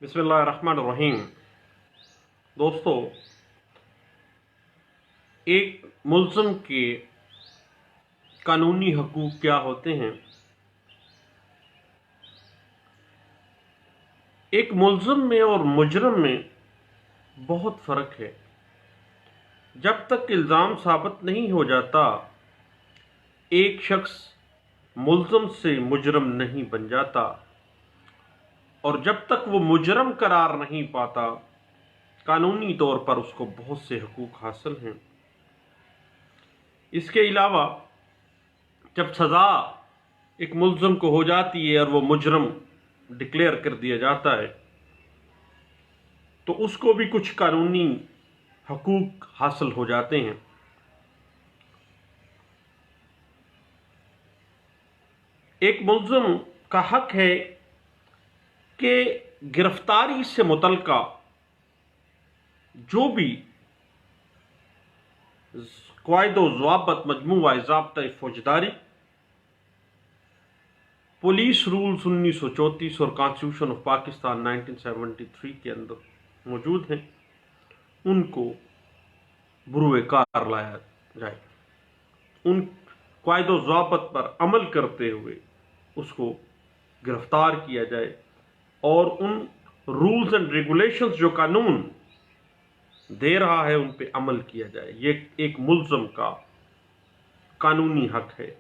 بسم اللہ الرحمن الرحیم۔ دوستو، ایک ملزم کے قانونی حقوق کیا ہوتے ہیں؟ ایک ملزم میں اور مجرم میں بہت فرق ہے۔ جب تک الزام ثابت نہیں ہو جاتا، ایک شخص ملزم سے مجرم نہیں بن جاتا، اور جب تک وہ مجرم قرار نہیں پاتا، قانونی طور پر اس کو بہت سے حقوق حاصل ہیں۔ اس کے علاوہ جب سزا ایک ملزم کو ہو جاتی ہے اور وہ مجرم ڈکلیئر کر دیا جاتا ہے، تو اس کو بھی کچھ قانونی حقوق حاصل ہو جاتے ہیں۔ ایک ملزم کا حق ہے کہ گرفتاری سے متعلقہ جو بھی قواعد و ضوابط مجموعہ ضابطہ فوجداری، پولیس رولز 1934 اور کانسٹیٹیوشن آف پاکستان 1973 کے اندر موجود ہیں، ان کو بروئے کار لایا جائے، ان قواعد و ضوابط پر عمل کرتے ہوئے اس کو گرفتار کیا جائے، اور ان رولز اینڈ ریگولیشنز جو قانون دے رہا ہے ان پہ عمل کیا جائے۔ یہ ایک ملزم کا قانونی حق ہے۔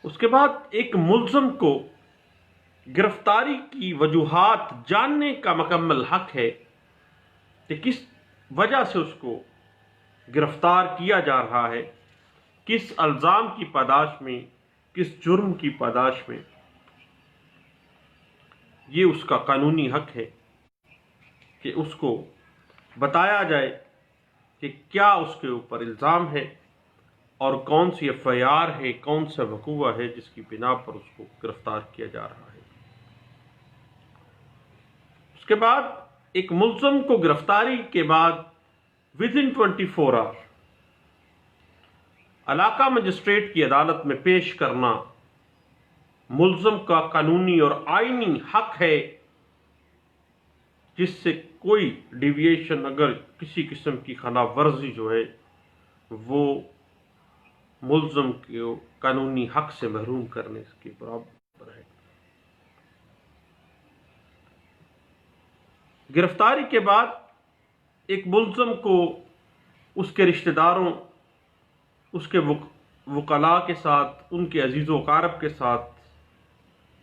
اس کے بعد ایک ملزم کو گرفتاری کی وجوہات جاننے کا مکمل حق ہے کہ کس وجہ سے اس کو گرفتار کیا جا رہا ہے، کس الزام کی پاداش میں، کس جرم کی پاداش میں۔ یہ اس کا قانونی حق ہے کہ اس کو بتایا جائے کہ کیا اس کے اوپر الزام ہے اور کون سی ایف آئی آر ہے، کون سا وقوع ہے جس کی بنا پر اس کو گرفتار کیا جا رہا ہے۔ اس کے بعد ایک ملزم کو گرفتاری کے بعد within 24 آور علاقہ مجسٹریٹ کی عدالت میں پیش کرنا ملزم کا قانونی اور آئینی حق ہے، جس سے کوئی ڈیویشن، اگر کسی قسم کی خلاف ورزی جو ہے وہ ملزم کے قانونی حق سے محروم کرنے کے برابر ہے۔ گرفتاری کے بعد ایک ملزم کو اس کے رشتہ داروں، اس کے وکلاء کے ساتھ، ان کے عزیز و اقارب کے ساتھ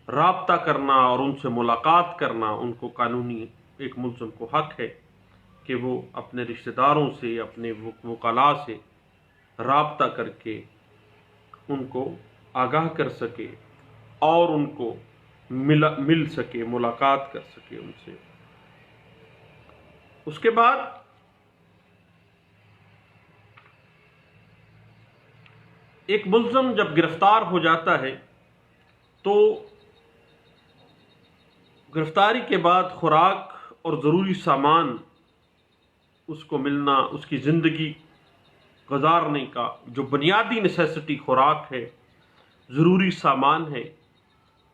رابطہ کرنا اور ان سے ملاقات کرنا، ان کو قانونی ایک ملزم کو حق ہے کہ وہ اپنے رشتہ داروں سے، اپنے وکلاء سے رابطہ کر کے ان کو آگاہ کر سکے اور ان کو مل سکے، ملاقات کر سکے ان سے۔ اس کے بعد ایک ملزم جب گرفتار ہو جاتا ہے تو گرفتاری کے بعد خوراک اور ضروری سامان اس کو ملنا، اس کی زندگی گزارنے کا جو بنیادی نیسیسٹی خوراک ہے، ضروری سامان ہے،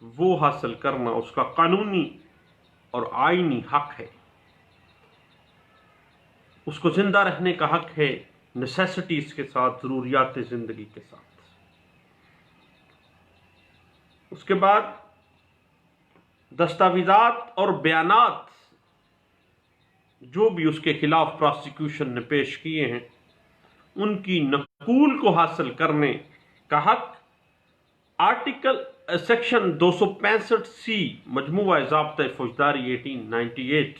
وہ حاصل کرنا اس کا قانونی اور آئینی حق ہے۔ اس کو زندہ رہنے کا حق ہے، نیسیسٹیز کے ساتھ، ضروریات زندگی کے ساتھ۔ اس کے بعد دستاویزات اور بیانات جو بھی اس کے خلاف پراسیکیوشن نے پیش کیے ہیں، ان کی نقول کو حاصل کرنے کا حق آرٹیکل سیکشن 265C مجموعہ ضابطہ فوجداری 1898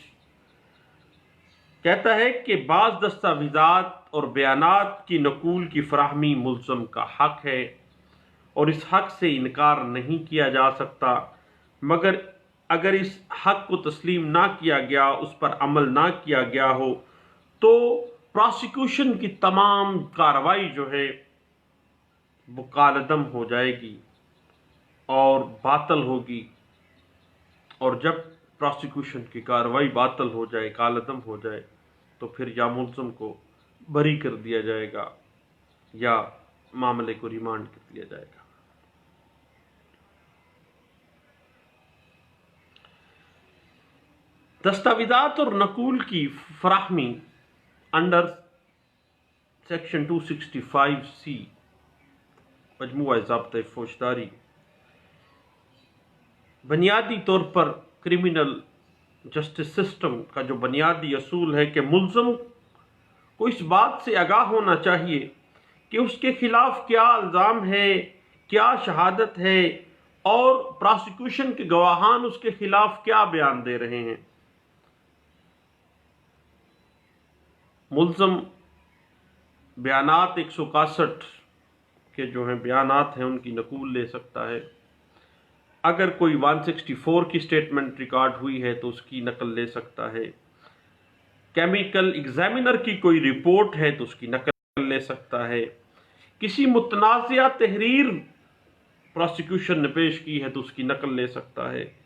کہتا ہے کہ بعض دستاویزات اور بیانات کی نقول کی فراہمی ملزم کا حق ہے، اور اس حق سے انکار نہیں کیا جا سکتا، مگر اگر اس حق کو تسلیم نہ کیا گیا، اس پر عمل نہ کیا گیا ہو، تو پراسیکیوشن کی تمام کارروائی جو ہے وہ کالعدم ہو جائے گی اور باطل ہوگی، اور جب پراسیکیوشن کی کارروائی باطل ہو جائے، کالعدم ہو جائے، تو پھر یا ملزم کو بری کر دیا جائے گا یا معاملے کو ریمانڈ کر دیا جائے گا۔ दस्तावेज़ात और नकूल की फराहमी अंडर सेक्शन 265C मजमूआ ज़ाब्ता फौजदारी बुनियादी तौर पर क्रिमिनल जस्टिस सिस्टम का जो बुनियादी असूल है कि मुल्ज़म को इस बात से आगाह होना चाहिए कि उसके खिलाफ क्या इल्ज़ाम है, क्या शहादत है और प्रोसिक्यूशन के गवाहान उसके खिलाफ क्या बयान दे रहे हैं। मुल्ज़म बयानात 161 के जो हैं बयानात हैं उनकी नकूल ले सकता है। अगर कोई 164 की स्टेटमेंट रिकॉर्ड हुई है तो उसकी नकल ले सकता है। केमिकल एग्जामिनर की कोई रिपोर्ट है तो उसकी नकल ले सकता है। किसी मुतनाज़िया तहरीर प्रोसिक्यूशन ने पेश की है तो उसकी नकल ले सकता है।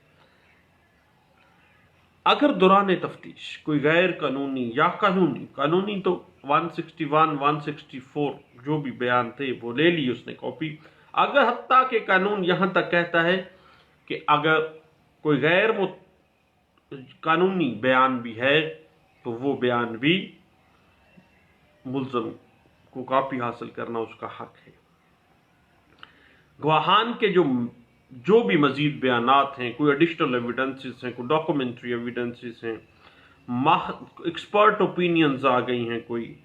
अगर दौरान तफ्तीश कोई गैर कानूनी या कानूनी तो 161, 164 जो भी बयान थे वो ले ली उसने कॉपी। अगर हत्ता के कानून यहाँ तक कहता है कि अगर कोई गैर कानूनी बयान भी है तो वो बयान भी मुल्ज़म को कॉपी हासिल करना उसका हक है। गवाहान के जो भी मजीद बयानात हैं, कोई एडिशनल एविडेंसेस हैं, कोई डॉक्यूमेंट्री एविडेंसेस हैं, एक्सपर्ट ओपिनियंस आ गई हैं कोई,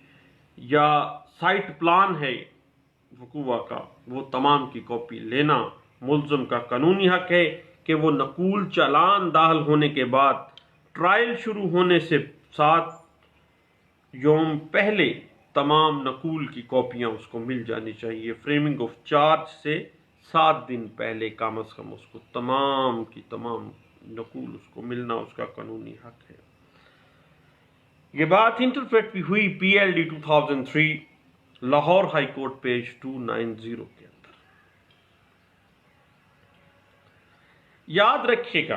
या साइट प्लान है वकूआ का, वो तमाम की कॉपी लेना मुल्ज़म का कानूनी हक है कि वो नकूल चालान दाखिल होने के बाद ट्रायल शुरू होने से 7 यौम पहले तमाम नकूल की कॉपियाँ उसको मिल जानी चाहिए। फ्रेमिंग ऑफ चार्ज से 7 दिन पहले कम अज़ कम उसको तमाम की तमाम नकूल उसको मिलना उसका कानूनी हक है। ये बात इंटरप्रेट भी हुई PLD 2003 Lahore high court page 290 के अंदर। याद रखिएगा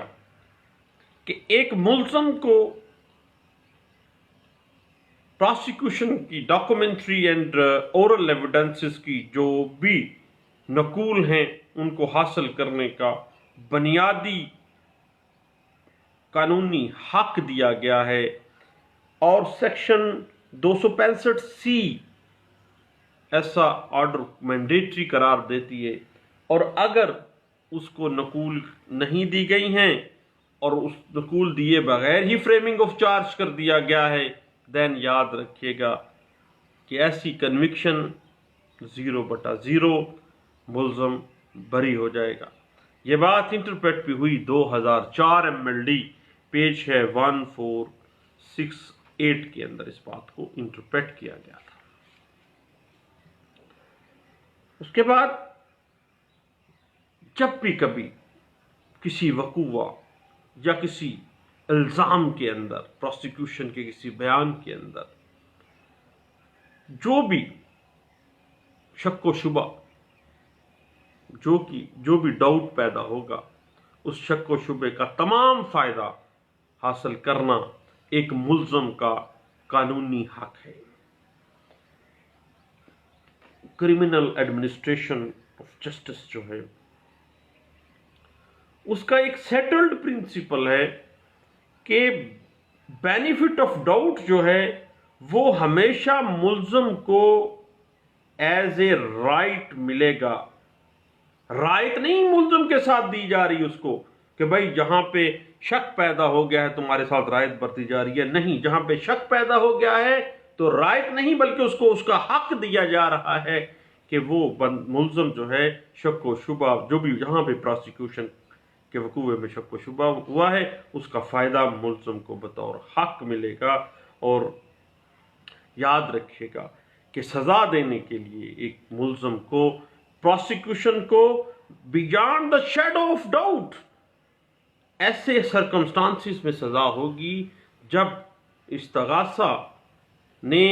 कि एक मुल्ज़म को प्रोसिक्यूशन की डॉक्यूमेंट्री एंड ओरल एविडेंसेस की जो भी नकूल हैं उनको हासिल करने का बुनियादी कानूनी हक दिया गया है और सेक्शन 265C ऐसा ऑर्डर मैंडेटरी करार देती है। और अगर उसको नकूल नहीं दी गई हैं और उस नकूल दिए बगैर ही फ्रेमिंग ऑफ चार्ज कर दिया गया है, देन याद रखिएगा कि ऐसी कन्विक्शन 0/0 मुल्ज़म बरी हो जाएगा। ये बात इंटरप्रेट भी हुई 2004 MLD पेज है 1468 के अंदर इस बात को इंटरप्रेट किया गया था। उसके बाद जब भी कभी किसी वकूआ या किसी इल्ज़ाम के अंदर, प्रोसिक्यूशन के किसी बयान के अंदर जो भी शक व शुबा जो भी डाउट पैदा होगा, उस शक व शुबे का तमाम फ़ायदा हासिल करना एक मुल्ज़म का कानूनी हक है। क्रिमिनल एडमिनिस्ट्रेशन ऑफ जस्टिस जो है उसका एक सेटल्ड प्रिंसिपल है कि बेनिफिट ऑफ डाउट जो है वो हमेशा मुल्ज़म को एज ए राइट मिलेगा। राइट नहीं मुल्ज़म के साथ दी जा रही उसको कि भाई जहां पे शक पैदा हो गया है तुम्हारे साथ राइट बरती जा रही है, नहीं, जहां पे शक पैदा हो गया है तो राइट नहीं बल्कि उसको उसका हक दिया जा रहा है कि वो मुल्ज़म जो है शक व शुबा जो भी जहां पे प्रोसिक्यूशन के वकूए में शक व शुबा हुआ है उसका फ़ायदा मुल्ज़म को बतौर हक मिलेगा। और याद रखिएगा कि सज़ा देने के लिए एक मुल्ज़म को प्रोसिक्यूशन को beyond the shadow of doubt ऐसे सर्कमस्टांसिस में सज़ा होगी जब इस्तगासा ने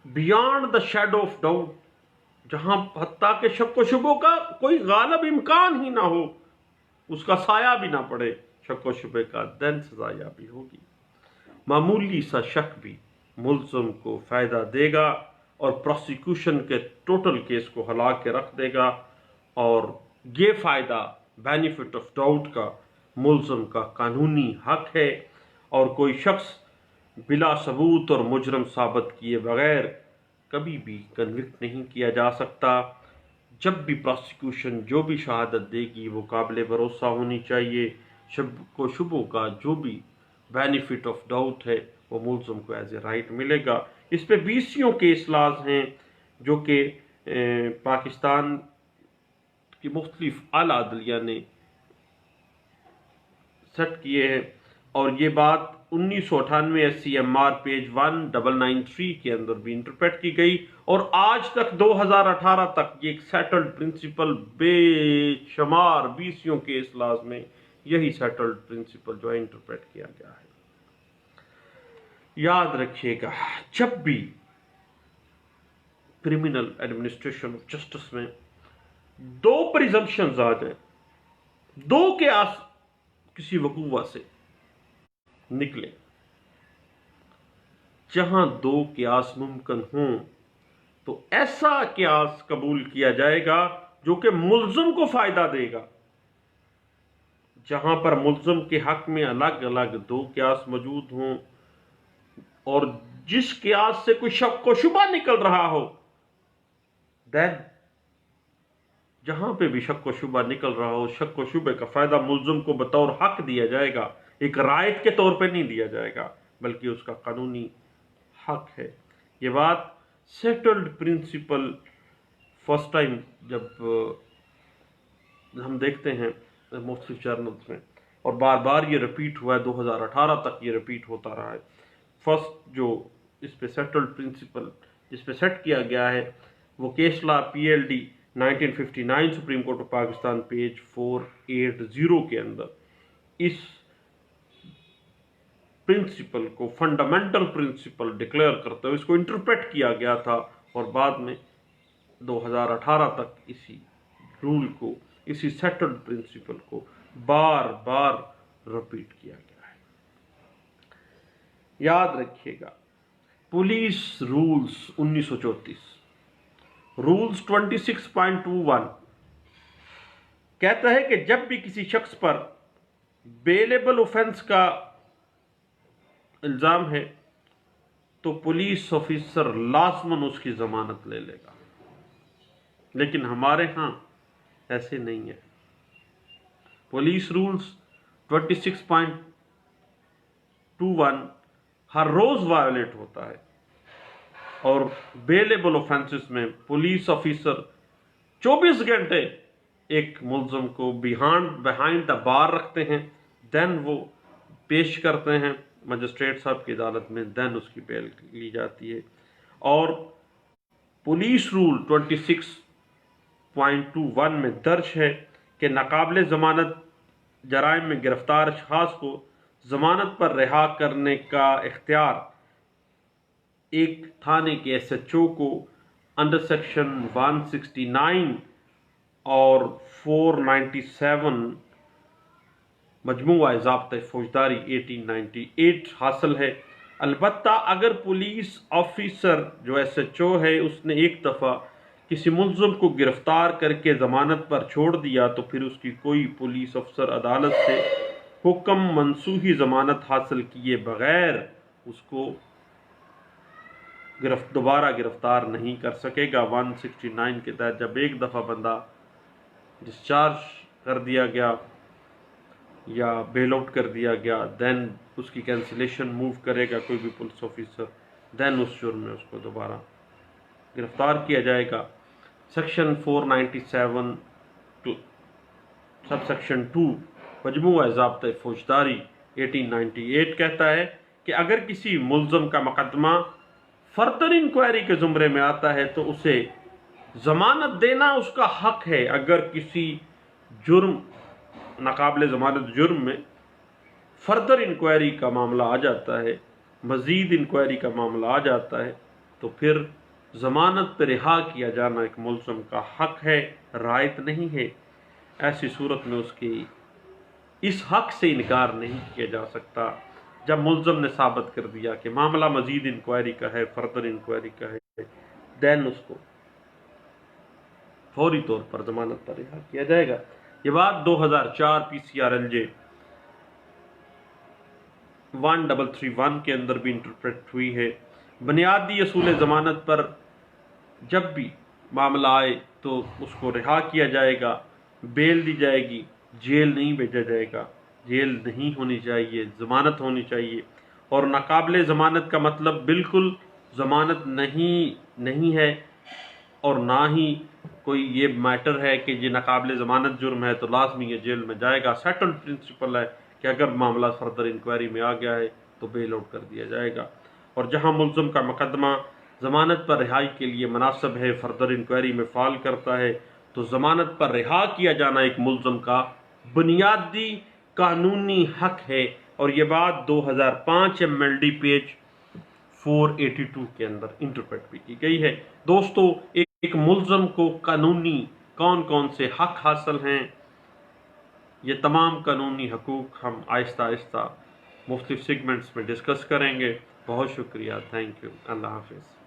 beyond the shadow of doubt, जहां हत्ता के शक व शुबों का कोई गालिब इम्कान ही ना हो, उसका साया भी ना पड़े शक व शुबे का, देन सजाया भी होगी। मामूली सा शक भी मुल्ज़म को फ़ायदा देगा और प्रोसिक्यूशन के टोटल केस को हिला के रख देगा और ये फ़ायदा बेनिफिट ऑफ डाउट का मुल्ज़म का कानूनी हक है और कोई शख्स बिला सबूत और मुजरम साबित किए बगैर कभी भी कन्विक्ट नहीं किया जा सकता। जब भी प्रोसिक्यूशन जो भी शहादत देगी वो काबिल भरोसा होनी चाहिए। शुबों का जो भी बेनिफिट ऑफ डाउट है वो मुल्ज़म को एज ए राइट मिलेगा। इस पे 20 केस लाज हैं जो कि पाकिस्तान की मुख्तलिफ आला अदलिया ने सेट किए हैं और ये बात 1998 SCMR पेज 1993 के अंदर भी इंटरप्रेट की गई और आज तक 2018 तक ये एक सेटल्ड प्रिंसिपल बेशुमार 20 केस लाज में यही सेटल्ड प्रिंसिपल जो है इंटरप्रेट किया गया है। याद रखिएगा, जब भी क्रिमिनल एडमिनिस्ट्रेशन ऑफ जस्टिस में दो प्रिजम्पशंस आ जाए, दो के आस किसी वकूवा से निकले, जहां दो क्यास मुमकिन हों तो ऐसा क्यास कबूल किया जाएगा जो कि मुल्ज़िम को फायदा देगा। जहां पर मुल्ज़िम के हक में अलग अलग दो क्यास मौजूद हों और जिस क्यास से कोई शक को शुबा निकल रहा हो, देन जहां पे भी शक को शुबा निकल रहा हो, शक को शुबे का फायदा मुल्ज़िम को बतौर हक दिया जाएगा, एक राइट के तौर पे नहीं दिया जाएगा बल्कि उसका कानूनी हक है। ये बात सेटल्ड प्रिंसिपल फर्स्ट टाइम जब हम देखते हैं मुख्तलिफ जर्नल्स में और बार बार ये रिपीट हुआ है, 2018 तक ये रिपीट होता रहा है। फर्स्ट जो इस पे सेटल्ड प्रिंसिपल जिस पे सेट किया गया है वो case law PLD 1959 supreme court of Pakistan page 480 के अंदर इस प्रिंसिपल को फंडामेंटल प्रिंसिपल डिक्लेयर करते हुए इसको इंटरप्रेट किया गया था और बाद में 2018 तक इसी रूल को, इसी सेटल्ड प्रिंसिपल को बार बार रिपीट किया गया है। याद रखिएगा, पुलिस रूल्स 1934 रूल्स 26.21 कहता है कि जब भी किसी शख्स पर बेलेबल ऑफेंस का इल्जाम है तो पुलिस ऑफिसर लाजमन उसकी जमानत ले लेगा, लेकिन हमारे यहां ऐसे नहीं है। पुलिस रूल्स 26.21 हर रोज वायोलेट होता है और बेलेबल ऑफेंसेस में पुलिस ऑफिसर 24 घंटे एक मुल्ज़िम को बिहाइंड द बार रखते हैं, देन वो पेश करते हैं मजिस्ट्रेट साहब की अदालत में, देन उसकी बेल ली जाती है। और पुलिस रूल 26.21 में दर्ज है कि नाकाबिले ज़मानत जराइम में गिरफ्तार अशखास को ज़मानत पर रिहा करने का इख्तियार एक थाने के SHO को अंडर सेक्शन 169 और 497 मजमूआ ज़ाब्ता फौजदारी 1898 हासिल है। अलबत्ता अगर पुलिस ऑफिसर जो SHO है उसने एक दफ़ा किसी मुल्ज़िम को गिरफ्तार करके ज़मानत पर छोड़ दिया तो फिर उसकी कोई पुलिस अफसर अदालत से हुक्म मनसूखी ज़मानत हासिल किए बगैर उसको दोबारा गिरफ्तार नहीं कर सकेगा। 169 के तहत जब एक दफ़ा बंदा डिस्चार्ज कर दिया गया या बेल आउट कर दिया गया, देन उसकी कैंसिलेशन मूव करेगा कोई भी पुलिस ऑफिसर, देन उस जुर्म में उसको दोबारा गिरफ्तार किया जाएगा। सेक्शन 497 सब सेक्शन 2 मजमूआ ज़ाब्ता फौजदारी 1898 कहता है कि अगर किसी मुल्ज़िम का मुकदमा फर्दर इंक्वायरी के ज़ुमरे में आता है तो उसे ज़मानत देना उसका हक है। अगर किसी जुर्म नाकाबिले ज़मानत जुर्म में फर्दर इंक्वायरी का मामला आ जाता है, मज़ीद इंक्वायरी का मामला आ जाता है, तो फिर ज़मानत पर रिहा किया जाना एक मुल्ज़िम का हक है, रायत नहीं है। ऐसी सूरत में उसकी इस हक से इनकार नहीं किया जा सकता। जब मुल्ज़िम ने साबित कर दिया कि मामला मज़ीद इंक्वायरी का है, फर्दर इंक्वायरी का है, देन उसको फौरी तौर पर ज़मानत पर रिहा किया जाएगा। ये बात 2004 PCRLJ 1331 کے اندر بھی انٹرپریٹ ہوئی ہے۔ بنیادی اصول ضمانت پر جب بھی معاملہ آئے تو اس کو رہا کیا جائے گا، بیل دی جائے گی، جیل نہیں بھیجا جائے گا۔ جیل نہیں ہونی چاہیے، ضمانت ہونی چاہیے۔ اور ناقابل ضمانت کا مطلب بالکل ضمانت نہیں ہے، اور نہ ہی کوئی یہ میٹر ہے کہ یہ ناقابل ضمانت جرم ہے تو لازمی یہ جیل میں جائے گا۔ سیٹلڈ پرنسپل ہے کہ اگر معاملہ فردر انکوائری میں آ گیا ہے تو بیل آؤٹ کر دیا جائے گا۔ اور جہاں ملزم کا مقدمہ ضمانت پر رہائی کے لیے مناسب ہے، فردر انکوائری میں فعال کرتا ہے، تو ضمانت پر رہا کیا جانا ایک ملزم کا بنیادی قانونی حق ہے۔ اور یہ بات 2005 MLD پیج 482 کے اندر انٹرپریٹ بھی کی گئی ہے۔ دوستو، ایک ملزم کو قانونی کون سے حق حاصل ہیں، یہ تمام قانونی حقوق ہم آہستہ آہستہ مختلف سیگمنٹس میں ڈسکس کریں گے۔ بہت شکریہ، تھینک یو، اللہ حافظ۔